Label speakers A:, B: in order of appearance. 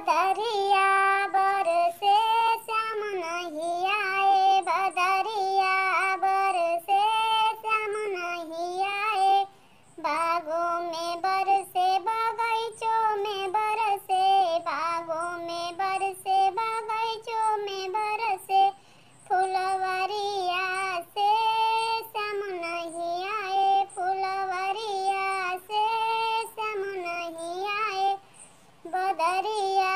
A: बदरिया बरसे श्याम नहीं आए, बदरिया बरसे श्याम नहीं आए। बागों में बरसे बगीचों में बरसे, बागों में बरसे बगीचों में बरसे। फुलवरिया से श्याम नहीं आए, फुलवरिया से श्याम नहीं आए। बदरिया